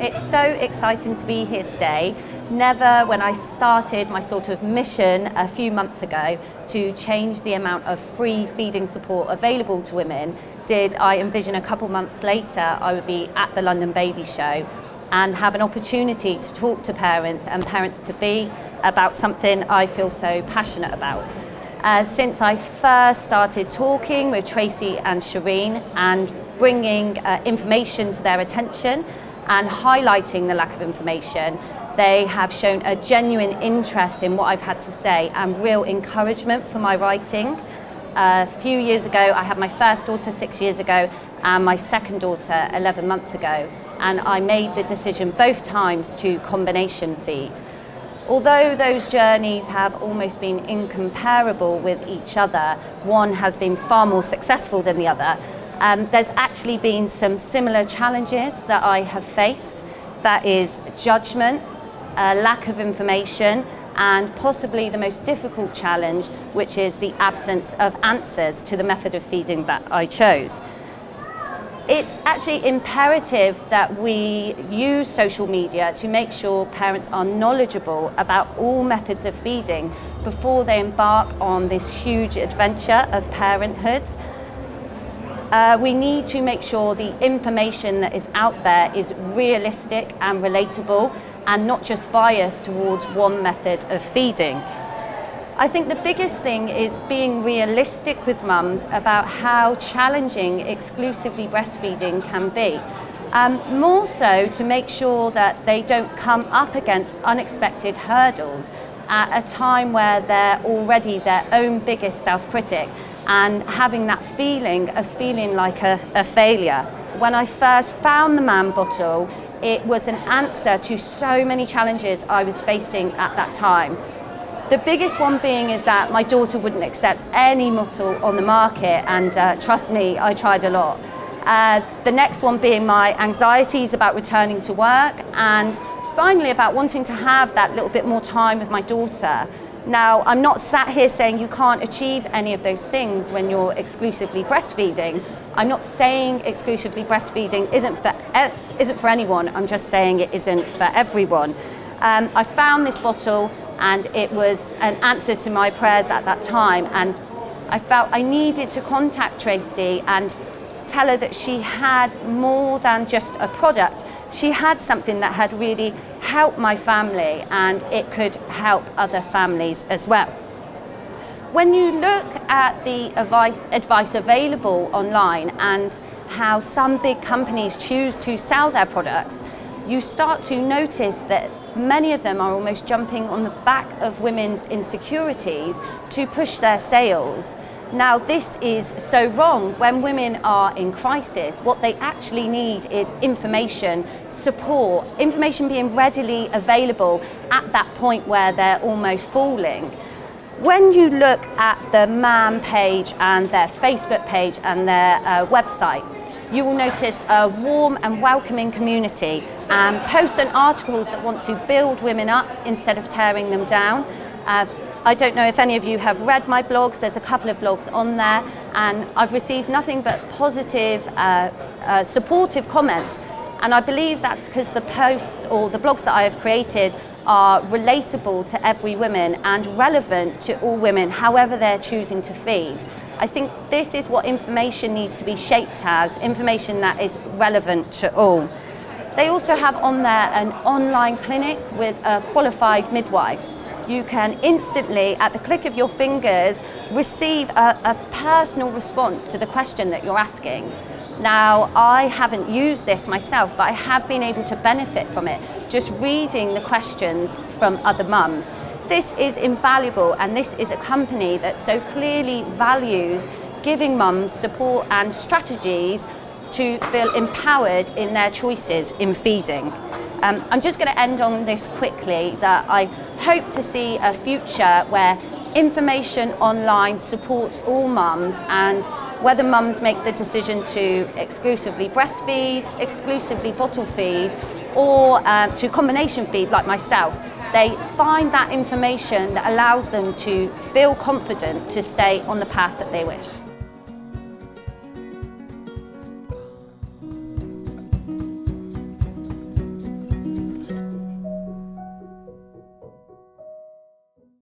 It's so exciting to be here today. Never, when I started my sort of mission a few months ago to change the amount of free feeding support available to women, did I envision a couple months later I would be at the London Baby Show and have an opportunity to talk to parents and parents-to-be about something I feel so passionate about. Since I first started talking with Tracy and Shireen and bringing information to their attention and highlighting the lack of information, they have shown a genuine interest in what I've had to say and real encouragement for my writing. A few years ago, I had my first daughter 6 years ago and my second daughter 11 months ago, and I made the decision both times to combination feed. Although those journeys have almost been incomparable with each other, one has been far more successful than the other. There's actually been some similar challenges that I have faced. That is judgment, lack of information, and possibly the most difficult challenge, which is the absence of answers to the method of feeding that I chose. It's actually imperative that we use social media to make sure parents are knowledgeable about all methods of feeding before they embark on this huge adventure of parenthood. We need to make sure the information that is out there is realistic and relatable and not just biased towards one method of feeding. I think the biggest thing is being realistic with mums about how challenging exclusively breastfeeding can be. More so to make sure that they don't come up against unexpected hurdles at a time where they're already their own biggest self-critic and having that feeling of feeling like a failure. When I first found the MAM bottle, it was an answer to so many challenges I was facing at that time. The biggest one being is that my daughter wouldn't accept any bottle on the market, and trust me, I tried a lot. The next one being my anxieties about returning to work, and finally about wanting to have that little bit more time with my daughter. Now, I'm not sat here saying you can't achieve any of those things when you're exclusively breastfeeding. I'm not saying exclusively breastfeeding isn't for anyone. I'm just saying it isn't for everyone. I found this bottle and it was an answer to my prayers at that time, and I felt I needed to contact Tracy and tell her that she had more than just a product. She had something that had really helped my family, and it could help other families as well. When you look at the advice available online and how some big companies choose to sell their products, you start to notice that many of them are almost jumping on the back of women's insecurities to push their sales. Now, this is so wrong. When women are in crisis, what they actually need is information, support, information being readily available at that point where they're almost falling. When you look at the MAM page and their Facebook page and their website, you will notice a warm and welcoming community and posts and articles that want to build women up instead of tearing them down. I don't know if any of you have read my blogs. There's a couple of blogs on there, and I've received nothing but positive, supportive comments. And I believe that's because the posts or the blogs that I have created are relatable to every woman and relevant to all women, however they're choosing to feed. I think this is what information needs to be shaped as, information that is relevant to all. They also have on there an online clinic with a qualified midwife. You can instantly, at the click of your fingers, receive a personal response to the question that you're asking. Now, I haven't used this myself, but I have been able to benefit from it, just reading the questions from other mums. This is invaluable, and this is a company that so clearly values giving mums support and strategies to feel empowered in their choices in feeding. I'm just going to end on this quickly, that I hope to see a future where information online supports all mums, and whether mums make the decision to exclusively breastfeed, exclusively bottle feed, or to combination feed like myself, they find that information that allows them to feel confident to stay on the path that they wish.